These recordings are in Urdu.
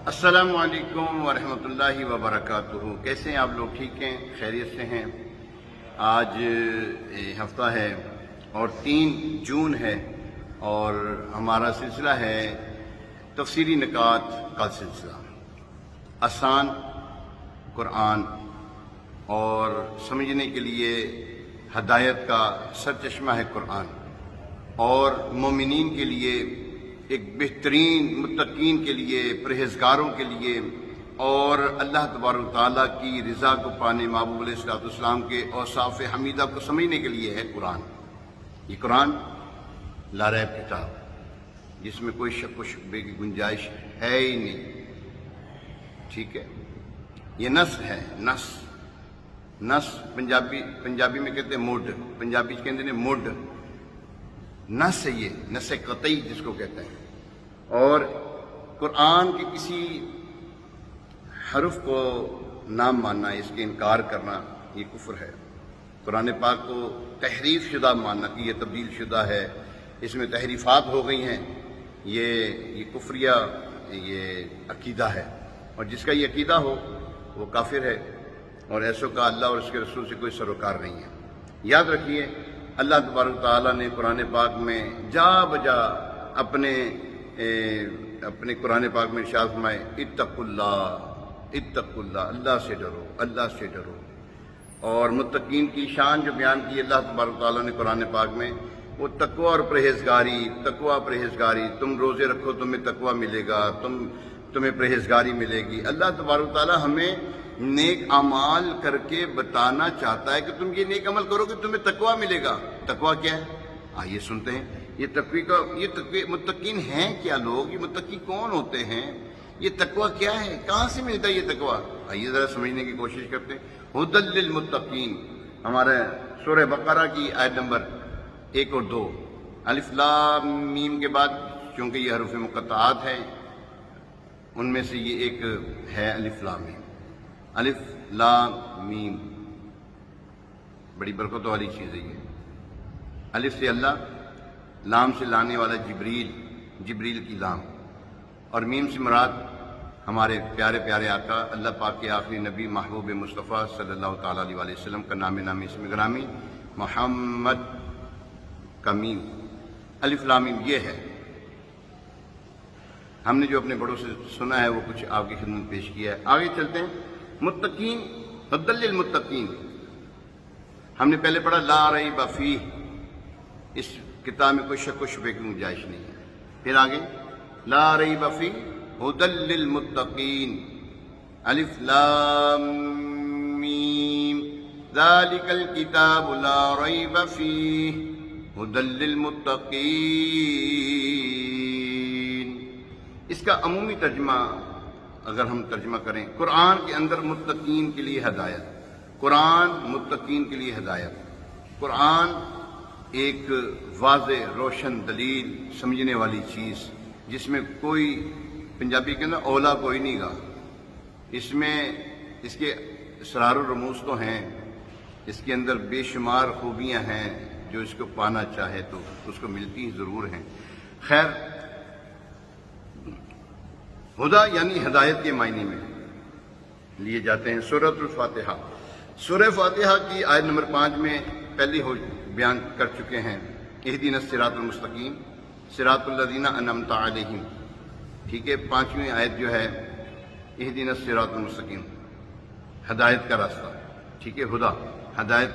السلام علیکم ورحمۃ اللہ وبرکاتہ۔ کیسے ہیں آپ لوگ؟ ٹھیک ہیں، خیریت سے ہیں؟ آج ہفتہ ہے اور 3 جون ہے اور ہمارا سلسلہ ہے تفسیری نکات کا سلسلہ۔ آسان قرآن اور سمجھنے کے لیے ہدایت کا سرچشمہ ہے قرآن، اور مومنین کے لیے ایک بہترین، متقین کے لیے، پرہیزگاروں کے لیے، اور اللہ تبارک و تعالیٰ کی رضا کو پانے، محبوب علیہ الصلوۃ والسلام کے اوصاف حمیدہ کو سمجھنے کے لیے ہے قرآن۔ یہ قرآن لا ریب کتاب، جس میں کوئی شک و شبے کی گنجائش ہے ہی نہیں، ٹھیک ہے؟ یہ نص ہے، نص پنجابی میں کہتے ہیں موڈ، پنجابی کہتے ہیں موڈ، نص ہے، یہ نص قطعی جس کو کہتے ہیں۔ اور قرآن کے کسی حرف کو نہ ماننا، اس کے انکار کرنا، یہ کفر ہے۔ قرآن پاک کو تحریف شدہ ماننا کہ یہ تبدیل شدہ ہے، اس میں تحریفات ہو گئی ہیں، یہ کفریہ، یہ عقیدہ ہے، اور جس کا یہ عقیدہ ہو وہ کافر ہے، اور ایسوں کا اللہ اور اس کے رسول سے کوئی سروکار نہیں ہے۔ یاد رکھیے، اللہ تبارک تعالیٰ نے قرآن پاک میں جا بجا اپنے قرآن پاک میں ارشاد فرمائے، اتقوا اللہ، اللہ سے ڈرو، اللہ سے ڈرو۔ اور متقین کی شان جو بیان کی اللہ تبارک تعالیٰ نے قرآن پاک میں، وہ تقوی اور پرہیزگاری، تم روزے رکھو تمہیں تقوی ملے گا، تمہیں پرہیزگاری ملے گی۔ اللہ تبارک تعالیٰ ہمیں نیک اعمال کر کے بتانا چاہتا ہے کہ تم یہ نیک عمل کرو کہ تمہیں تقوی ملے گا۔ تقوی کیا ہے؟ آئیے سنتے ہیں۔ یہ تقوی متقین ہیں کیا لوگ؟ یہ متقی کون ہوتے ہیں؟ یہ تقوی کیا ہے؟ کہاں سے ملتا ہے یہ تقوی؟ آئیے ذرا سمجھنے کی کوشش کرتے ہیں۔ ھدی للمتقین، ہمارے سورہ بقرہ کی آیت نمبر 1 اور 2۔ الف لام میم کے بعد چونکہ یہ حروف مقطعات ہیں، ان میں سے یہ ایک ہے الف لام میم۔ الف لام میم بڑی برکتوں والی چیز ہے یہ۔ الف سے اللہ، لام سے لانے والا جبریل کی لام، اور میم سے مراد ہمارے پیارے آقا اللہ پاک کے آخری نبی محبوب مصطفیٰ صلی اللہ تعالیٰ علیہ وسلم کا نام اسم گرامی محمد کا میم۔ الف لام میم یہ ہے۔ ہم نے جو اپنے بڑوں سے سنا ہے وہ کچھ آپ کی خدمت پیش کیا ہے۔ آگے چلتے ہیں۔ متقین، ھدی للمتقین، ہم نے پہلے پڑھا لا ریب فیہ، اس کتاب میں کوئی شک و شبے کی گنجائش نہیں ہے۔ پھر آگے لا ریب فیہ ھدی للمتقین، الف لام میم، ذالک الکتاب لا ریب فیہ ھدی للمتقین۔ اس کا عمومی ترجمہ اگر ہم ترجمہ کریں، قرآن کے اندر متقین کے لیے ہدایت، قرآن متقین کے لیے ہدایت۔ قرآن ایک واضح روشن دلیل سمجھنے والی چیز، جس میں کوئی، پنجابی کے اندر اولا کوئی نہیں گا، اس میں اس کے اسرار و رموز تو ہیں، اس کے اندر بے شمار خوبیاں ہیں، جو اس کو پانا چاہے تو اس کو ملتی ضرور ہیں۔ خیر، ہدا یعنی ہدایت کے معنی میں لیے جاتے ہیں۔ سورۃ الفاتحہ، سورہ فاتحہ کی آیت نمبر 5 میں پہلے بیان کر چکے ہیں، اہدنا الصراط المستقیم صراط الذین انعمت علیہم، ٹھیک ہے؟ 5ویں آیت جو ہے اہدنا الصراط المستقیم، ہدایت کا راستہ، ٹھیک ہے؟ ہدا ہدایت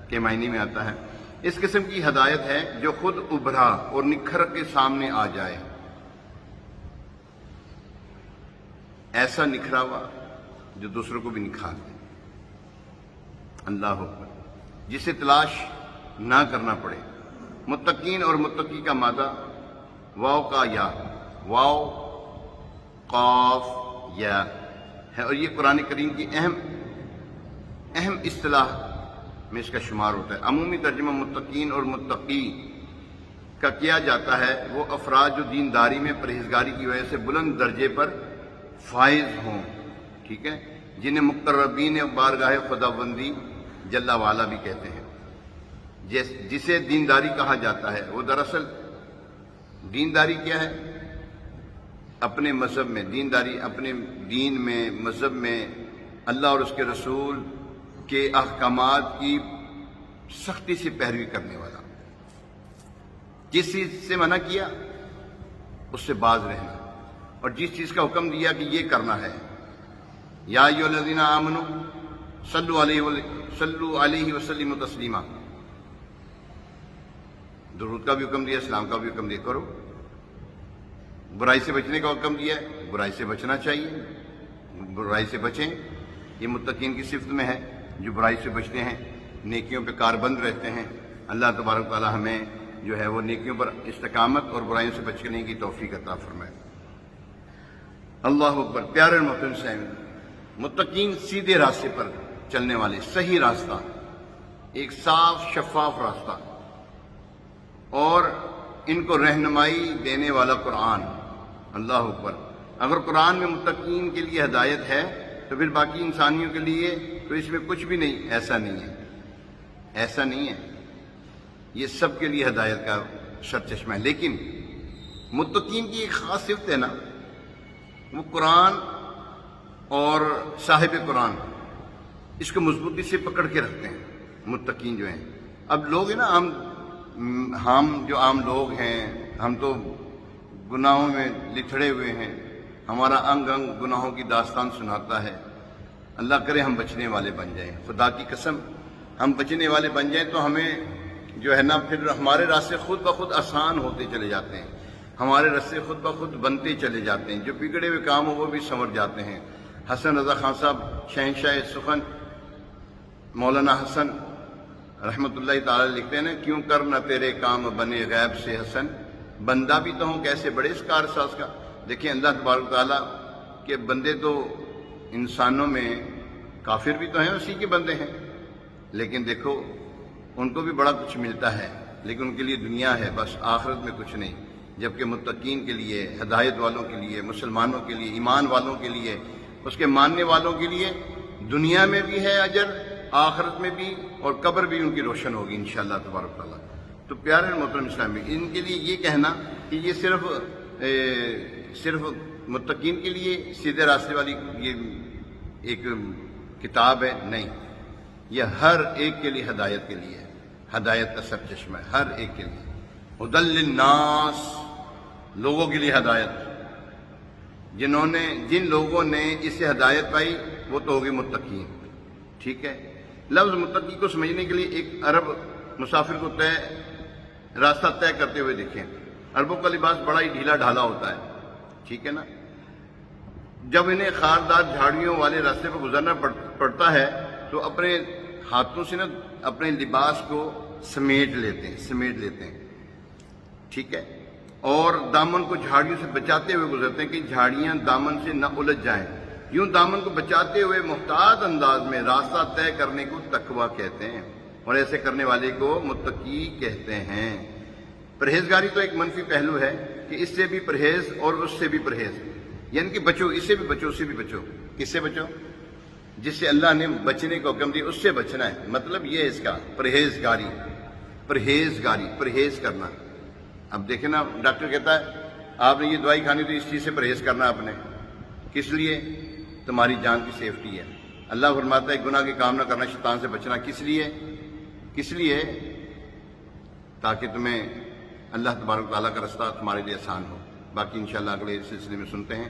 کے معنی میں آتا ہے۔ اس قسم کی ہدایت ہے جو خود ابھرا اور نکھر کے سامنے آ جائے، ایسا نکھرا ہوا جو دوسروں کو بھی نکھار دے، اللہ اکبر، جسے تلاش نہ کرنا پڑے۔ متقین اور متقی کا مادہ واو کا یا، واو قاف یا ہے، اور یہ قرآن کریم کی اہم اصطلاح میں اس کا شمار ہوتا ہے۔ عمومی ترجمہ متقین اور متقی کا کیا جاتا ہے وہ افراد جو دینداری میں پرہیزگاری کی وجہ سے بلند درجے پر فائز ہوں، ٹھیک ہے؟ جنہیں مقربین بارگاہ خداوندی جل وعلا بھی کہتے ہیں۔ جسے دینداری کہا جاتا ہے، وہ دراصل دینداری کیا ہے؟ اپنے مذہب میں دینداری، اپنے دین میں، مذہب میں اللہ اور اس کے رسول کے احکامات کی سختی سے پیروی کرنے والا، جس چیز سے منع کیا اس سے باز رہنا، اور جس چیز کا حکم دیا کہ یہ کرنا ہے، یا ایھا الذین آمنوا صلوا علیہ وسلموا تسلیما، درود کا بھی حکم دیا، اسلام کا بھی حکم دیا، کرو۔ برائی سے بچنے کا حکم دیا ہے، برائی سے بچنا چاہیے، برائی سے بچیں۔ یہ متقین کی صفت میں ہے، جو برائی سے بچتے ہیں، نیکیوں پہ کاربند رہتے ہیں۔ اللہ تبارک و تعالی ہمیں جو ہے وہ نیکیوں پر استقامت اور برائیوں سے بچنے کی توفیق عطا فرمائے۔ اللہ اکبر۔ پیارے محترم سامعین، متقین سیدھے راستے پر چلنے والے، صحیح راستہ، ایک صاف شفاف راستہ، اور ان کو رہنمائی دینے والا قرآن۔ اللہ اکبر۔ اگر قرآن میں متقین کے لیے ہدایت ہے تو پھر باقی انسانیوں کے لیے تو اس میں کچھ بھی نہیں۔ ایسا نہیں ہے، ایسا نہیں ہے، یہ سب کے لیے ہدایت کا سرچشمہ ہے۔ لیکن متقین کی ایک خاص صفت ہے نا، وہ قرآن اور صاحب قرآن اس کو مضبوطی سے پکڑ کے رکھتے ہیں۔ متقین جو ہیں، اب لوگ ہیں نا، ہم جو عام لوگ ہیں، ہم تو گناہوں میں لتھڑے ہوئے ہیں، ہمارا انگ انگ گناہوں کی داستان سناتا ہے۔ اللہ کرے ہم بچنے والے بن جائیں، خدا کی قسم ہم بچنے والے بن جائیں تو ہمیں جو ہے نا پھر ہمارے راستے خود بخود آسان ہوتے چلے جاتے ہیں، ہمارے راستے خود بخود بنتے چلے جاتے ہیں، جو بگڑے ہوئے کام ہو وہ بھی سنور جاتے ہیں۔ حسن رضا خان صاحب شہنشاہ سخن مولانا حسن رحمۃ اللہ تعالی لکھتے ہیں نا، کیوں کر نہ تیرے کام بنے غیب سے حسن، بندہ بھی تو ہوں کیسے بڑے اس کارساز کا۔ دیکھیں اللہ تبارک تعالیٰ کے بندے تو انسانوں میں کافر بھی تو ہیں، اسی کے بندے ہیں، لیکن دیکھو ان کو بھی بڑا کچھ ملتا ہے، لیکن ان کے لیے دنیا ہے بس، آخرت میں کچھ نہیں۔ جبکہ متقین کے لیے، ہدایت والوں کے لیے، مسلمانوں کے لیے، ایمان والوں کے لیے، اس کے ماننے والوں کے لیے دنیا میں بھی ہے اجر، آخرت میں بھی، اور قبر بھی ان کی روشن ہوگی انشاءاللہ تبارک تعالیٰ۔ تو پیارے محترم اسلامی، ان کے لیے یہ کہنا کہ یہ صرف متقین کے لیے سیدھے راستے والی یہ ایک کتاب ہے، نہیں، یہ ہر ایک کے لیے ہدایت کے لیے ہے، ہدایت کا سرچشمہ ہے، ہر ایک کے لیے۔ ہدی للناس، لوگوں کے لیے ہدایت، جن لوگوں نے اس سے ہدایت پائی وہ تو ہوگی متقین۔ ٹھیک ہے، لفظ متقی کو سمجھنے کے لیے ایک عرب مسافر کو راستہ طے کرتے ہوئے دیکھیں۔ عربوں کا لباس بڑا ہی ڈھیلا ڈھالا ہوتا ہے، ٹھیک ہے نا، جب انہیں خاردار جھاڑیوں والے راستے پر گزرنا پڑتا ہے تو اپنے ہاتھوں سے نا اپنے لباس کو سمیٹ لیتے ہیں، ٹھیک ہے، اور دامن کو جھاڑیوں سے بچاتے ہوئے گزرتے ہیں کہ جھاڑیاں دامن سے نہ الجھ جائیں۔ یوں دامن کو بچاتے ہوئے محتاط انداز میں راستہ طے کرنے کو تقویٰ کہتے ہیں، اور ایسے کرنے والے کو متقی کہتے ہیں۔ پرہیزگاری تو ایک منفی پہلو ہے کہ اس سے بھی پرہیز اور اس سے بھی پرہیز، یعنی کہ بچو، اس سے بھی بچو، اس سے بھی بچو۔ کس سے بچو؟ جس سے اللہ نے بچنے کو حکم دیا اس سے بچنا ہے، مطلب یہ ہے اس کا پرہیزگاری، پرہیز کرنا۔ اب دیکھیں نا، ڈاکٹر کہتا ہے آپ نے یہ دوائی کھانی تو اس چیز سے پرہیز کرنا آپ نے، کس لیے؟ تمہاری جان کی سیفٹی ہے۔ اللہ فرماتا ہے گناہ کے کام نہ کرنا، شیطان سے بچنا، کس لیے؟ تاکہ تمہیں اللہ تبارک و تعالیٰ کا راستہ تمہارے لیے آسان ہو۔ باقی انشاءاللہ اگلے سلسلے میں سنتے ہیں۔